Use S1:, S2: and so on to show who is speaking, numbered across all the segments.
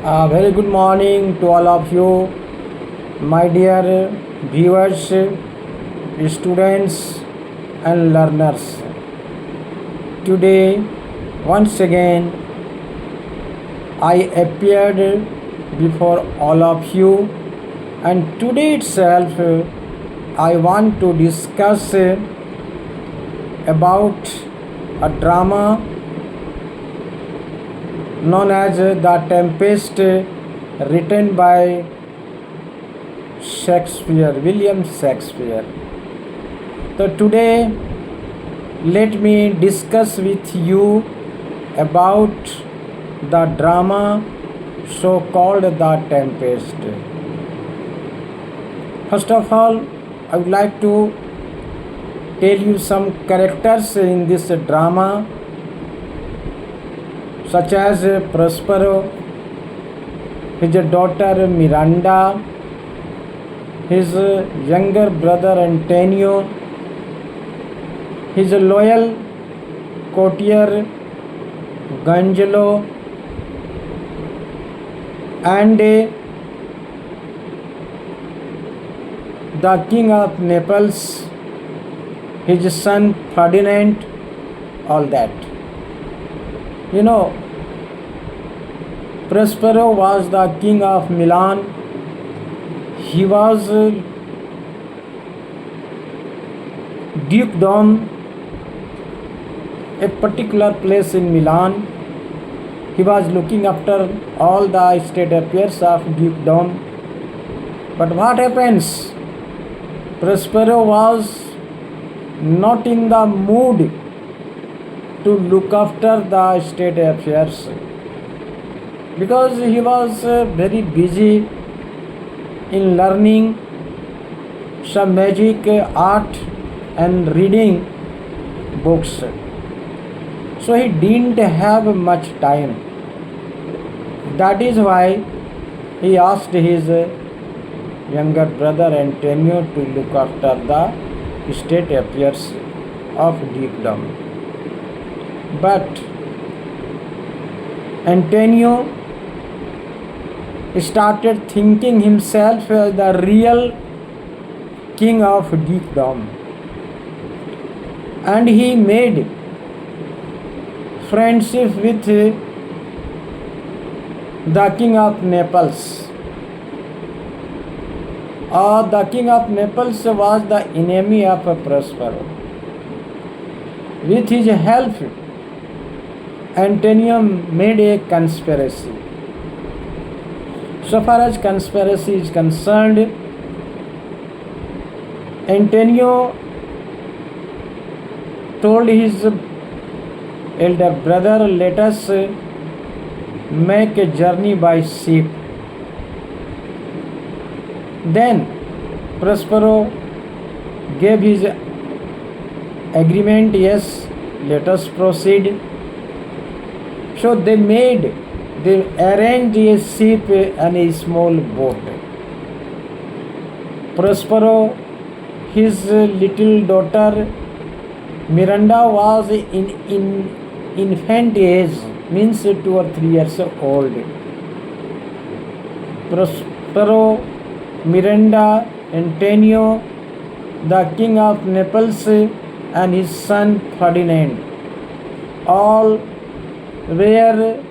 S1: Very good morning to all of you, my dear viewers, students, and learners. Today, once again, I appeared before all of you, and today itself, I want to discuss about a drama known as The Tempest, written by Shakespeare, William Shakespeare. So today, let me discuss with you about the drama so called The Tempest. First of all, I would like to tell you some characters in this drama, such as Prospero, his daughter Miranda, his younger brother Antonio, his loyal courtier Gangelo, and the king of Naples, his son Ferdinand, all that. You know, Prospero was the king of Milan. He was dukedom, a particular place in Milan. He was looking after all the state affairs of dukedom. But what happens? Prospero was not in the mood to look after the state affairs because he was very busy in learning some magic art and reading books. So he didn't have much time. That is why he asked his younger brother Antonio to look after the state affairs of dukedom. But Antonio started thinking himself as the real king of dukedom, and he made friendship with the king of Naples. The king of Naples was the enemy of Prospero. With his help, Antonio made a conspiracy. So far as conspiracy is concerned, Antonio told his elder brother, let us make a journey by ship. Then Prospero gave his agreement, yes, let us proceed. So they arranged a ship and a small boat. Prospero, his little daughter Miranda was in infant age, means 2 or 3 years old. Prospero, Miranda, Antonio, the king of Naples, and his son Ferdinand, all were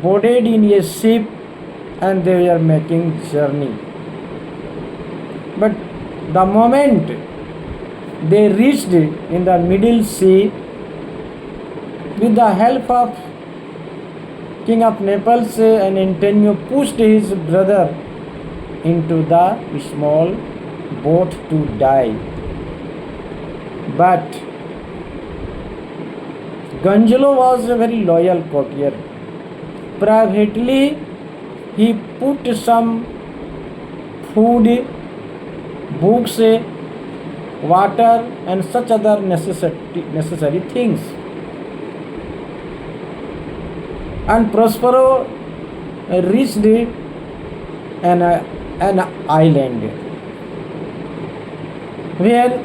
S1: boarded in a ship and they were making journey. But the moment they reached in the middle sea, with the help of king of Naples, and Antonio pushed his brother into the small boat to die. But Gangelo was a very loyal courtier. Privately, he put some food, books, water, and such other necessary things. And Prospero reached an island where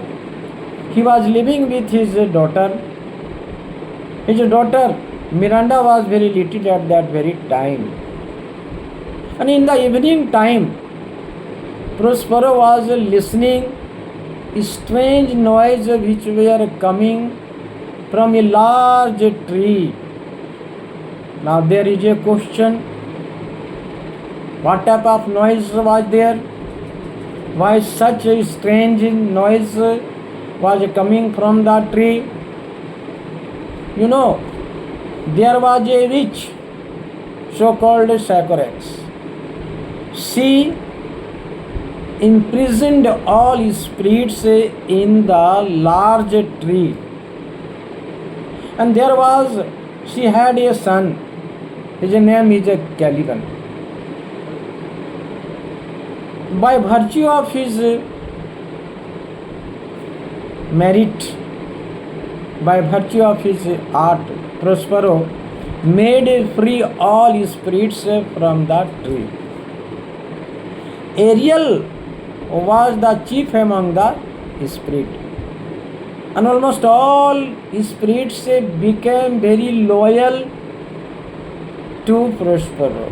S1: he was living with his daughter. His daughter Miranda was very little at that very time. And in the evening time, Prospero was listening strange noise which were coming from a large tree. Now there is a question, what type of noise was there? Why such a strange noise was coming from the tree? You know, there was a witch, so-called Sycorax. She imprisoned all spirits in the large tree. And she had a son. His name is Caliban. By virtue of his merit, by virtue of his art, Prospero made free all spirits from the tree. Ariel was the chief among the spirits, and almost all spirits became very loyal to Prospero.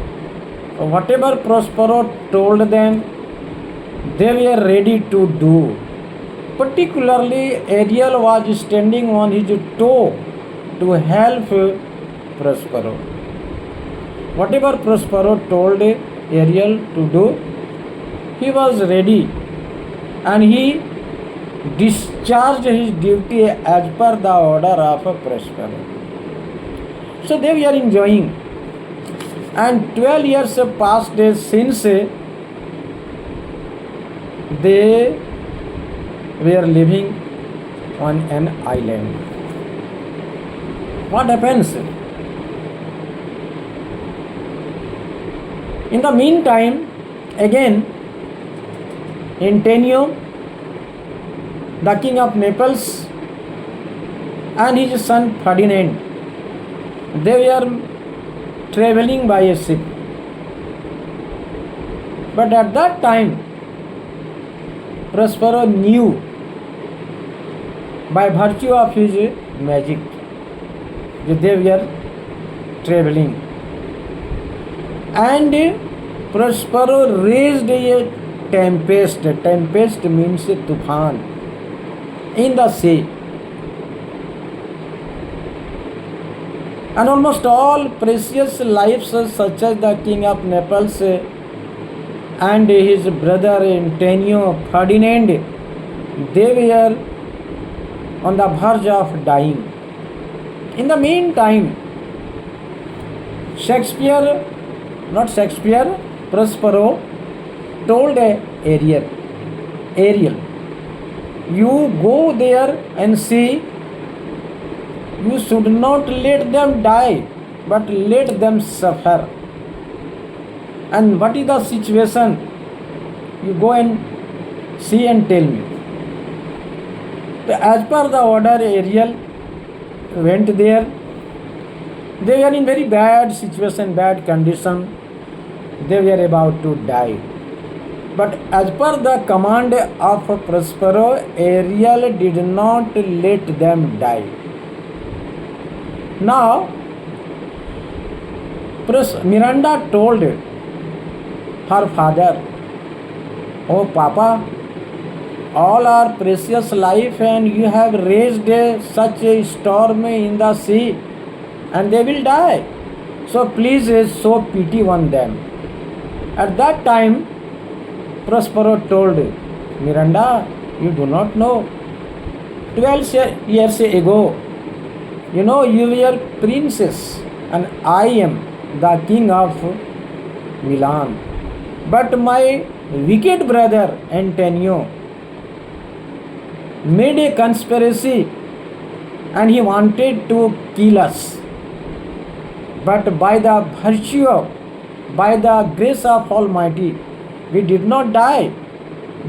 S1: Whatever Prospero told them, they were ready to do. Particularly, Ariel was standing on his toe to help Prospero. Whatever Prospero told Ariel to do, he was ready, and he discharged his duty as per the order of Prospero. So they were enjoying, and 12 years passed since they were living on an island. What happens? In the meantime, again, Antonio, the king of Naples, and his son Ferdinand, they were traveling by a ship. But at that time, Prospero knew by virtue of his magic that they were traveling. And Prospero raised a tempest. Tempest means tufan in the sea. And almost all precious lives, such as the king of Naples and his brother Antonio Ferdinand, they were on the verge of dying. In the meantime, Prospero told Ariel, you go there and see, you should not let them die, but let them suffer. And what is the situation? You go and see and tell me. As per the order, Ariel went there. They were in very bad situation, bad condition. They were about to die. But as per the command of Prospero, Ariel did not let them die. Now, Miranda told her father, "Oh Papa, all are precious life and you have raised such a storm in the sea and they will die. So please show pity on them." At that time, Prospero told Miranda, "You do not know. 12 years ago, you know, you were princess and I am the king of Milan. But my wicked brother Antonio made a conspiracy and he wanted to kill us. But by the grace of Almighty, we did not die,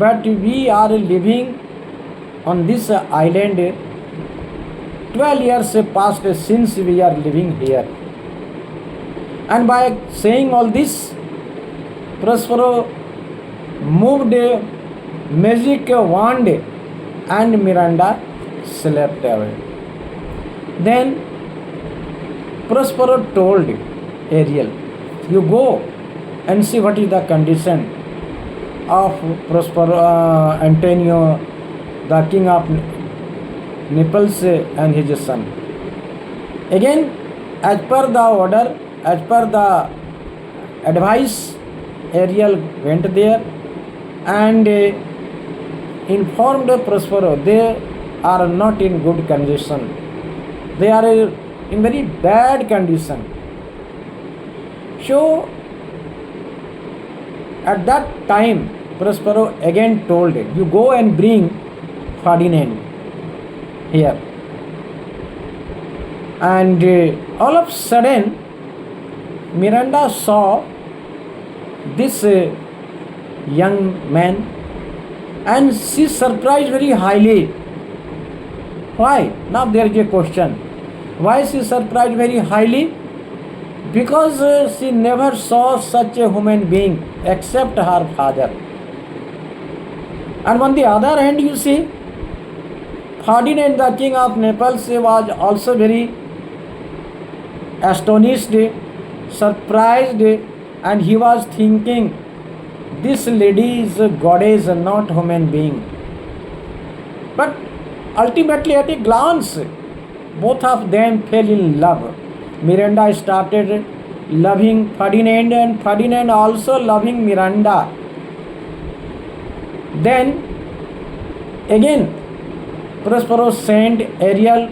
S1: but we are living on this island. 12 years passed since we are living here." And by saying all this, Prospero moved a magic wand and Miranda slept away. Then Prospero told Ariel, "You go and see what is the condition of Antonio, the king of Naples, and his son. Again, as per the order, as per the advice, Ariel went there and informed Prospero they are not in good condition. They are in very bad condition. So at that time, Prospero again told, you go and bring Ferdinand here. And all of a sudden, Miranda saw this young man and she surprised very highly. Why? Now there is a question. Why she surprised very highly? Because she never saw such a human being except her father. And on the other hand, you see, Ferdinand, the king of Naples, was also very astonished, surprised, and he was thinking, this lady is a goddess, not human being. But ultimately, at a glance, both of them fell in love. Miranda started loving Ferdinand and Ferdinand also loving Miranda. Then again, Prospero sent Ariel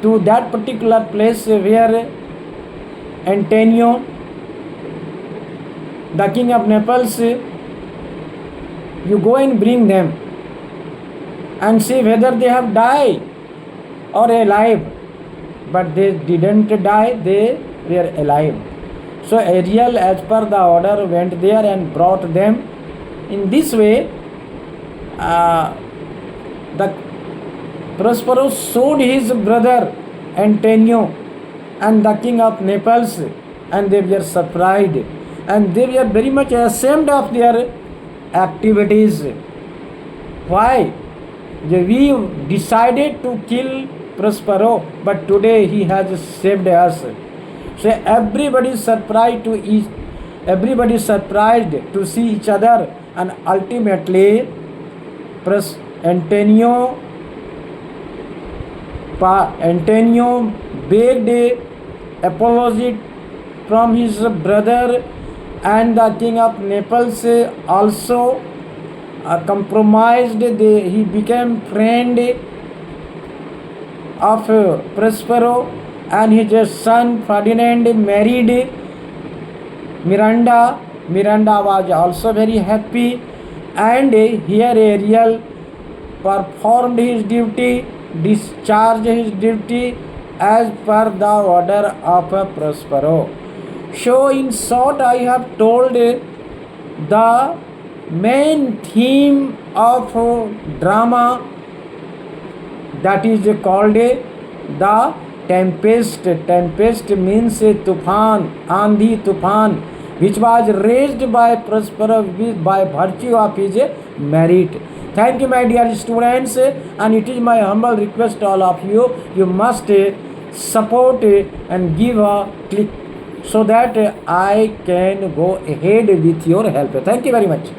S1: to that particular place where Antonio, the king of Naples, you go and bring them and see whether they have died or alive. But they didn't die, they were alive. So Ariel, as per the order, went there and brought them. In this way, the Prospero showed his brother Antonio and the king of Naples, and they were surprised and they were very much ashamed of their activities. Why? We decided to kill Prospero, but today he has saved us. So everybody surprised to see each other, and ultimately Antonio begged apology from his brother, and the king of Naples also compromised. He became friend of Prospero, and his son Ferdinand married Miranda. Miranda was also very happy, and here Ariel performed his duty, discharged his duty as per the order of Prospero. So in short, I have told the main theme of drama, that is called the tempest. Tempest means a tufan, andhi tufan, which was raised by Prospero by virtue of his merit. Thank you, my dear students, and it is my humble request to all of you, you must support and give a click so that I can go ahead with your help. Thank you very much.